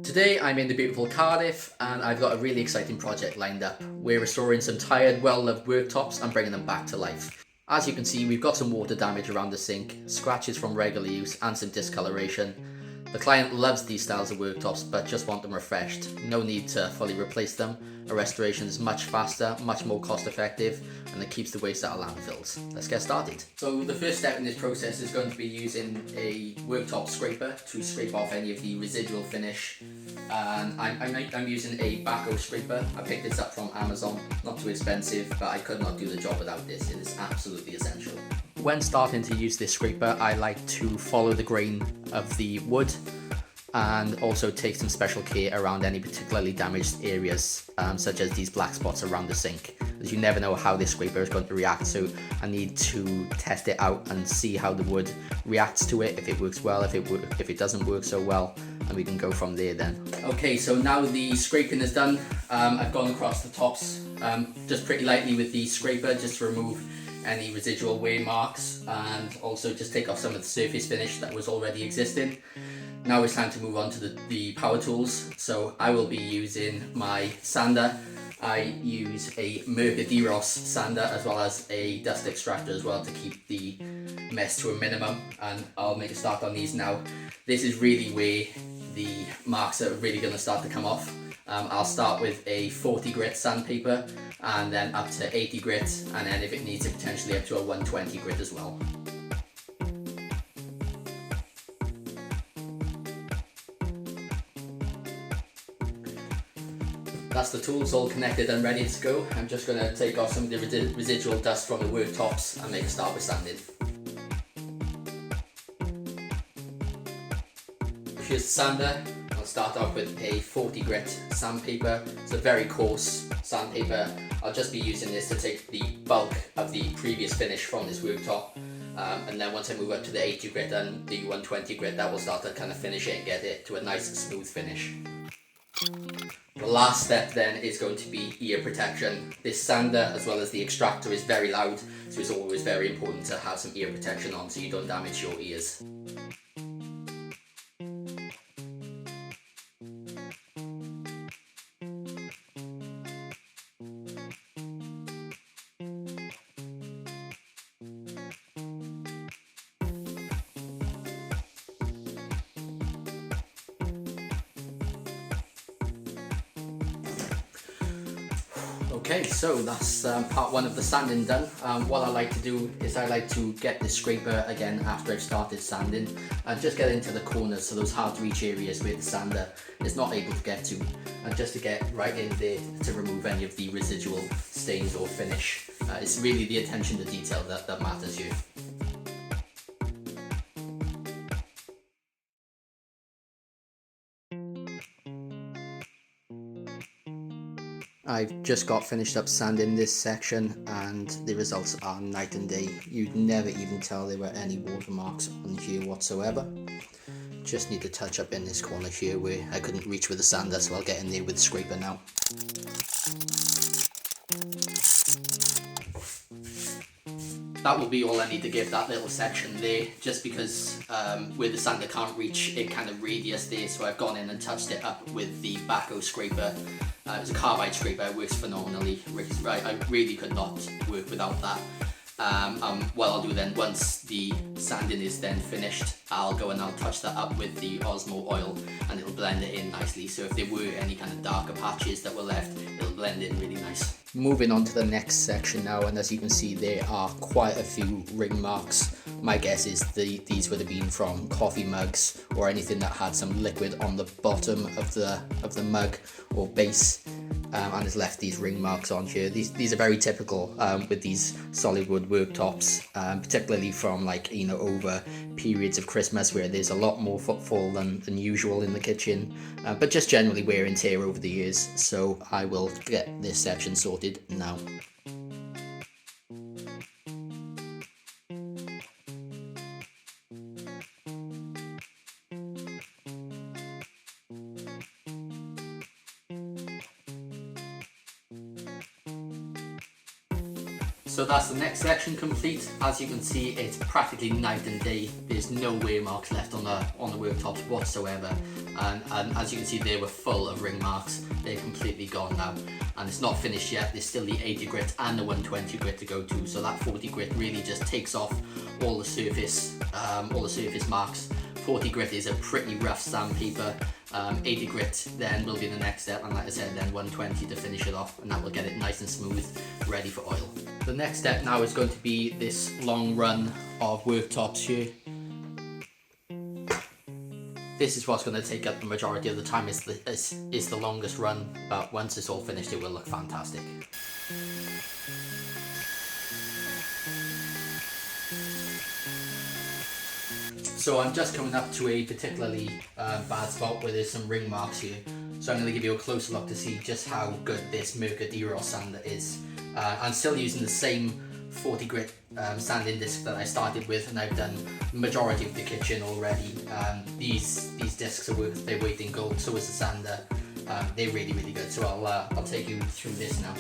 Today I'm in the beautiful Cardiff and I've got a really exciting project lined up. We're restoring some tired, well-loved worktops and bringing them back to life. As you can see, we've got some water damage around the sink, scratches from regular use and some discoloration. The client loves these styles of worktops but just want them refreshed. No need to fully replace them. A restoration is much faster, much more cost effective, and it keeps the waste out of landfills. Let's get started. So the first step in this process is going to be using a worktop scraper to scrape off any of the residual finish. And I'm using a backhoe scraper. I picked this up from Amazon, not too expensive, but I could not do the job without this. It is absolutely essential. When starting to use this scraper, I like to follow the grain of the wood and also take some special care around any particularly damaged areas, such as these black spots around the sink, as you never know how this scraper is going to react. So I need to test it out and see how the wood reacts to it, if it works well, if it doesn't work so well, and we can go from there then. Okay, so now the scraping is done, I've gone across the tops just pretty lightly with the scraper just to remove any residual wear marks and also just take off some of the surface finish that was already existing. Now it's time to move on to the power tools. So I will be using my sander. I use a Mercaderos sander as well as a dust extractor as well to keep the mess to a minimum, and I'll make a start on these now. This is really where the marks are really going to start to come off. I'll start with a 40 grit sandpaper and then up to 80 grit, and then if it needs it, potentially up to a 120 grit as well. That's the tools all connected and ready to go. I'm just going to take off some of the residual dust from the worktops and make a start with sanding. Here's the sander. I'll start off with a 40 grit sandpaper. It's a very coarse sandpaper. I'll just be using this to take the bulk of the previous finish from this worktop. And then once I move up to the 80 grit and the 120 grit, that will start to kind of finish it and get it to a nice smooth finish. The last step then is going to be ear protection. This sander as well as the extractor is very loud, so it's always very important to have some ear protection on so you don't damage your ears. Okay, so that's part one of the sanding done. What I like to do is I like to get the scraper again after I've started sanding and just get into the corners, so those hard to reach areas where the sander is not able to get to, and just to get right in there to remove any of the residual stains or finish. It's really the attention to detail that matters here. I've just got finished up sanding this section and the results are night and day. You'd never even tell there were any watermarks on here whatsoever. Just need to touch up in this corner here where I couldn't reach with the sander, so I'll get in there with the scraper now. That will be all I need to give that little section there, just because where the sander can't reach, it kind of radius there, so I've gone in and touched it up with the backhoe scraper. It's a carbide scraper, it works phenomenally. I really could not work without that. What I'll do then, once the sanding is then finished, I'll go and I'll touch that up with the Osmo oil and it'll blend it in nicely. So if there were any kind of darker patches that were left, it'll blend in really nice. Moving on to the next section now, and as you can see there are quite a few ring marks. My guess is these would have been from coffee mugs or anything that had some liquid on the bottom of the mug or base, and has left these ring marks on here. These are very typical with these solid wood worktops, particularly from over periods of Christmas where there's a lot more footfall than usual in the kitchen, but just generally wear and tear over the years. So I will get this section sorted now. So that's the next section complete. As you can see, it's practically night and day. There's no wear marks left on the worktops whatsoever. And as you can see, they were full of ring marks. They're completely gone now. And it's not finished yet. There's still the 80 grit and the 120 grit to go to. So that 40 grit really just takes off all the surface marks. 40 grit is a pretty rough sandpaper. 80 grit then will be the next step, and like I said, then 120 to finish it off, and that will get it nice and smooth, ready for oil. The next step now is going to be this long run of worktops here. This is what's going to take up the majority of the time. Is the longest run, but once it's all finished, it will look fantastic. So I'm just coming up to a particularly bad spot where there's some ring marks here. So I'm going to give you a closer look to see just how good this Mercadero sander is. I'm still using the same 40 grit sanding disc that I started with, and I've done the majority of the kitchen already. These discs are worth their weight in gold, so is the sander. They're really, really good. So I'll take you through this now.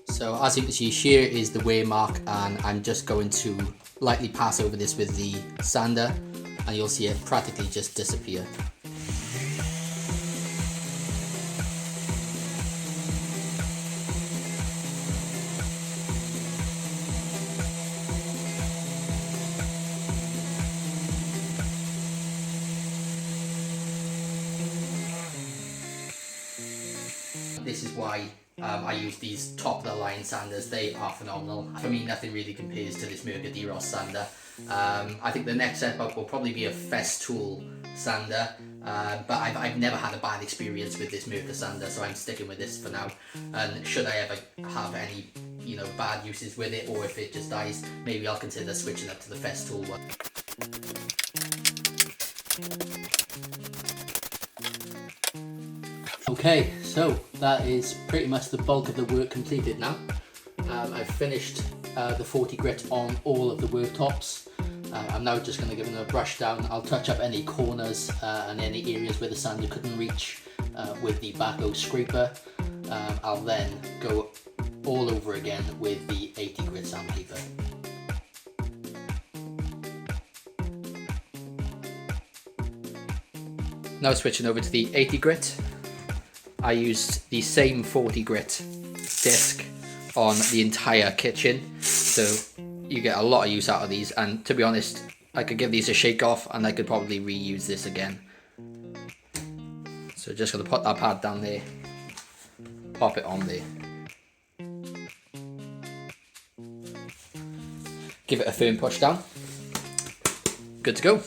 So as you can see, here is the wear mark, and I'm just going to lightly pass over this with the sander, and you'll see it practically just disappear. This is why I use these top of the line sanders. They are phenomenal. For me, nothing really compares to this Mercadero sander. I think the next step up will probably be a Festool sander, but I've never had a bad experience with this Merca sander, so I'm sticking with this for now. And should I ever have any bad uses with it, or if it just dies, maybe I'll consider switching up to the Festool one. Okay, so that is pretty much the bulk of the work completed now. I've finished the 40 grit on all of the worktops. I'm now just going to give it a brush down. I'll touch up any corners and any areas where the sander couldn't reach with the backhoe scraper. I'll then go all over again with the 80 grit sandpaper. Now switching over to the 80 grit. I used the same 40 grit disc on the entire kitchen, so you get a lot of use out of these, and to be honest, I could give these a shake off and I could probably reuse this again. So just going to put that pad down there, pop it on there, give it a firm push down, good to go.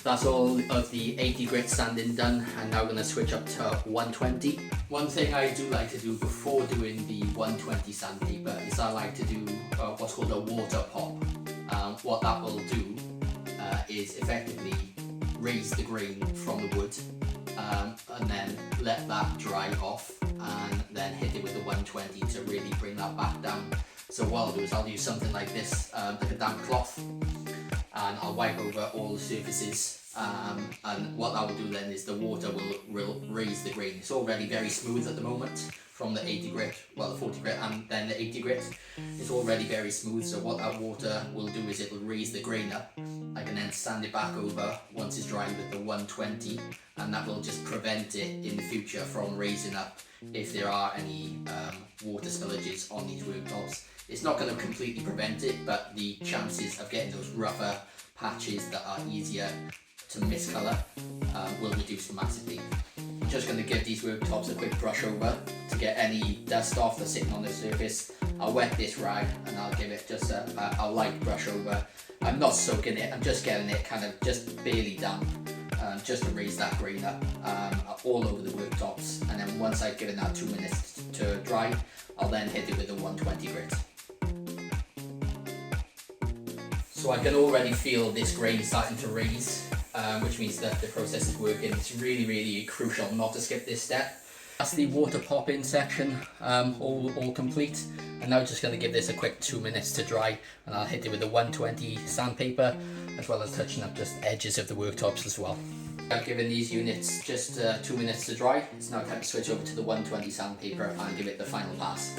That's all of the 80 grit sanding done, and now we're going to switch up to 120. One thing I do like to do before doing the 120 sandpaper is I like to do what's called a water pop. What that will do is effectively raise the grain from the wood, and then let that dry off, and then hit it with the 120 to really bring that back down. So what I'll do is I'll use something like this, like a damp cloth, and I'll wipe over all the surfaces, and what that will do then is the water will raise the grain. It's already very smooth at the moment from the 80 grit, well the 40 grit and then the 80 grit. It's already very smooth, so what that water will do is it will raise the grain up. I can then sand it back over once it's dry with the 120, and that will just prevent it in the future from raising up if there are any water spillages on these worktops. It's not going to completely prevent it, but the chances of getting those rougher patches that are easier to miscolour will reduce massively. I'm just going to give these worktops a quick brush over to get any dust off that's sitting on the surface. I'll wet this rag and I'll give it just a light brush over. I'm not soaking it, I'm just getting it kind of just barely damp, just to raise that grain up all over the worktops. And then once I've given that 2 minutes to dry, I'll then hit it with the 120 grit. So I can already feel this grain starting to raise, which means that the process is working. It's really, really crucial not to skip this step. That's the water pop-in section all complete. I'm now just going to give this a quick 2 minutes to dry, and I'll hit it with the 120 sandpaper, as well as touching up just edges of the worktops as well. I've given these units just 2 minutes to dry. It's now time to switch over to the 120 sandpaper and give it the final pass.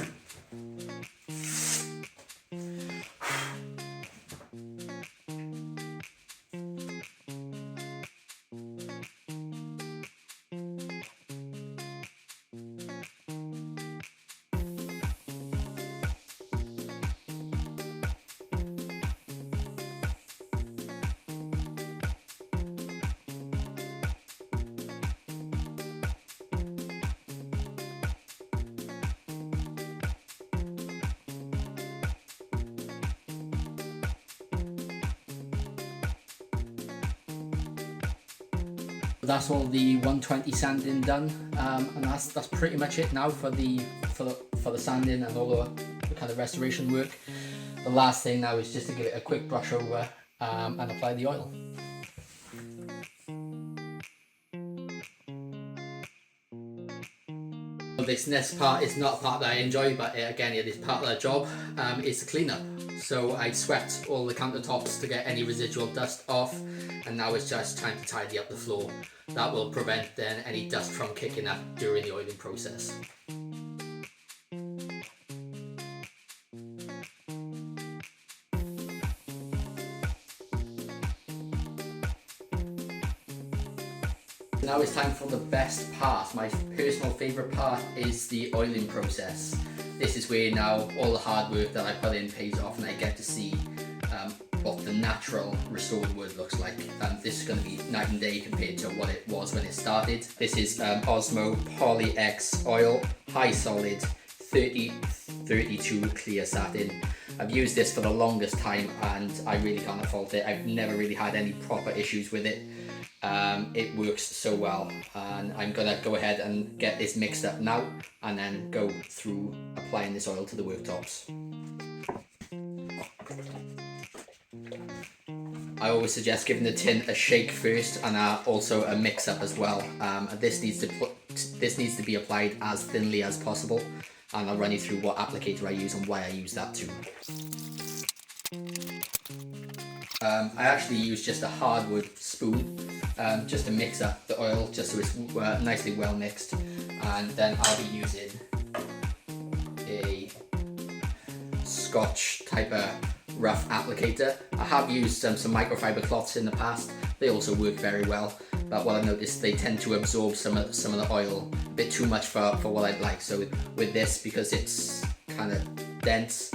That's all the 120 sanding done, and that's pretty much it now for the sanding and all the kind of restoration work. The last thing now is just to give it a quick brush over and apply the oil. This next part is not a part that I enjoy, but again, it is part of the job. It's the cleanup. So I swept all the countertops to get any residual dust off, and now it's just time to tidy up the floor. That will prevent then any dust from kicking up during the oiling process. Now it's time for the best part. My personal favourite part is the oiling process. This is where now all the hard work that I put in pays off, and I get to see what the natural restored wood looks like. This is going to be night and day compared to what it was when it started. This is Osmo Poly X oil, high solid, 3032 clear satin. I've used this for the longest time and I really can't fault it. I've never really had any proper issues with it. It works so well, and I'm gonna go ahead and get this mixed up now and then go through applying this oil to the worktops. I always suggest giving the tin a shake first and also a mix up as well. This needs to be applied as thinly as possible, and I'll run you through what applicator I use and why I use that too. I actually use just a hardwood spoon just to mix up the oil, just so it's nicely well mixed, and then I'll be using a Scotch type of rough applicator. I have used some microfiber cloths in the past. They also work very well, but what I've noticed, they tend to absorb some of the oil a bit too much for what I'd like. So with this, because it's kind of dense,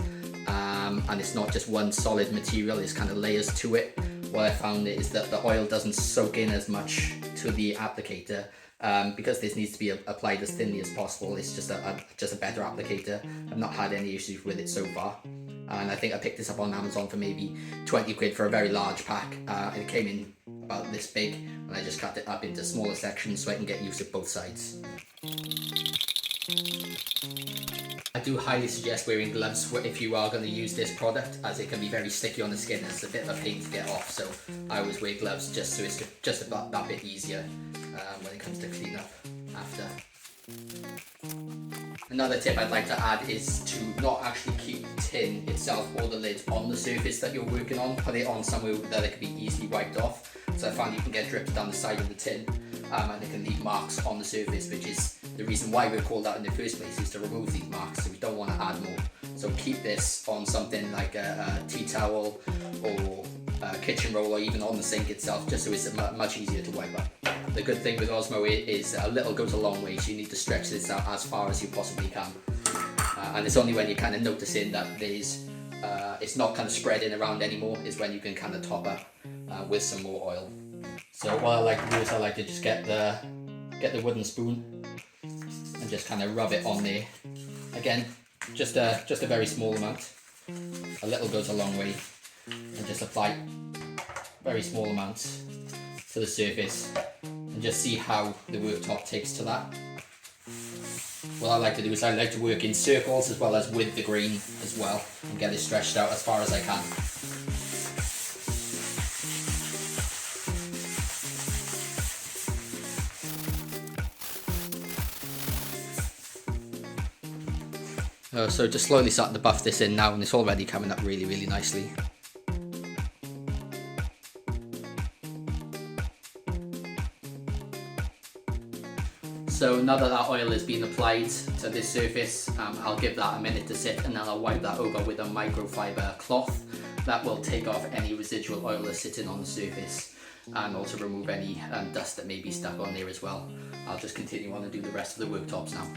and it's not just one solid material, it's kind of layers to it, what I found is that the oil doesn't soak in as much to the applicator. Because this needs to be applied as thinly as possible, it's just a better applicator. I've not had any issues with it so far, and I think I picked this up on Amazon for maybe 20 quid for a very large pack. It came in about this big, and I just cut it up into smaller sections so I can get use of both sides. I do highly suggest wearing gloves if you are going to use this product, as it can be very sticky on the skin and it's a bit of a pain to get off, so I always wear gloves just so it's just about that bit easier when it comes to clean up after. Another tip I'd like to add is to not actually keep the tin itself or the lid on the surface that you're working on. Put it on somewhere that it can be easily wiped off. So I found you can get drips down the side of the tin, and it can leave marks on the surface, which is the reason why we're called out in the first place, is to remove these marks, so we don't want to add more. So keep this on something like a tea towel or a kitchen roll, or even on the sink itself, just so it's much easier to wipe up. The good thing with Osmo is a little goes a long way, so you need to stretch this out as far as you possibly can. And it's only when you're kind of noticing that it's not kind of spreading around anymore is when you can kind of top up with some more oil. So what I like to do is I like to just get the wooden spoon and just kind of rub it on there. Again, just a very small amount. A little goes a long way, and just apply very small amounts to the surface and just see how the worktop takes to that. What I like to do is I like to work in circles as well as with the grain as well, and get it stretched out as far as I can. So just slowly starting to buff this in now, and it's already coming up really, really nicely. So now that that oil has been applied to this surface, I'll give that a minute to sit, and then I'll wipe that over with a microfiber cloth. That will take off any residual oil that's sitting on the surface, and also remove any dust that may be stuck on there as well. I'll just continue on and do the rest of the worktops now.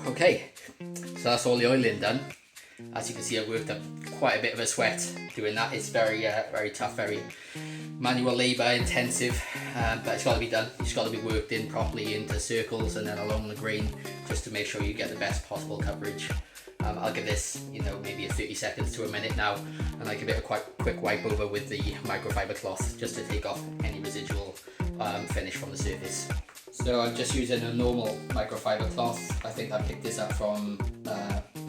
Okay, so that's all the oiling done. As you can see, I worked up quite a bit of a sweat doing that. It's very tough, very manual labour intensive, but it's got to be done. It's got to be worked in properly into circles and then along the grain, just to make sure you get the best possible coverage. I'll give this, maybe a 30 seconds to a minute now, and I give it a quite quick wipe over with the microfiber cloth just to take off any residual finish from the surface. So I'm just using a normal microfiber cloth. I think I picked this up from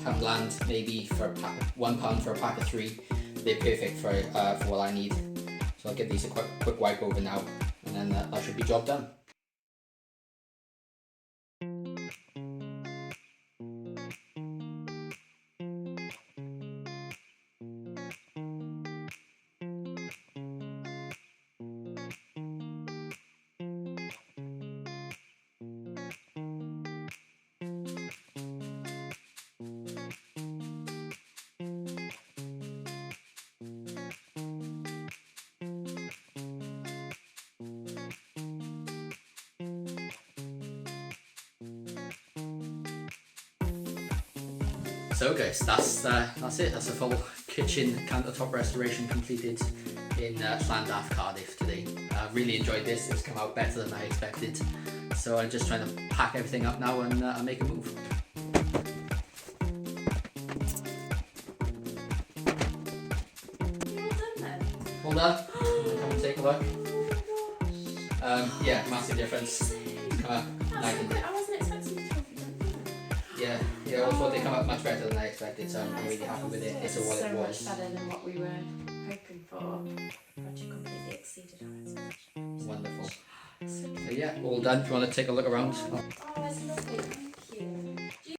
Poundland, maybe for £1 for a pack of 3. They're perfect for what I need. So I'll give these a quick wipe over now, and then that should be job done. So guys, that's it. That's a full kitchen countertop restoration completed in Llandaff, Cardiff today. I really enjoyed this. It's come out better than I expected. So I'm just trying to pack everything up now and make a move. You're all done then? All done? Come and take a look. Yeah, massive difference. I wasn't expecting you to have done Yeah, also they come out much better than I expected, so I'm really happy with it. It's what it was. So much better than what we were hoping for. The project completely exceeded our expectations. Wonderful. So So yeah, all done. If you want to take a look around. oh, it's lovely.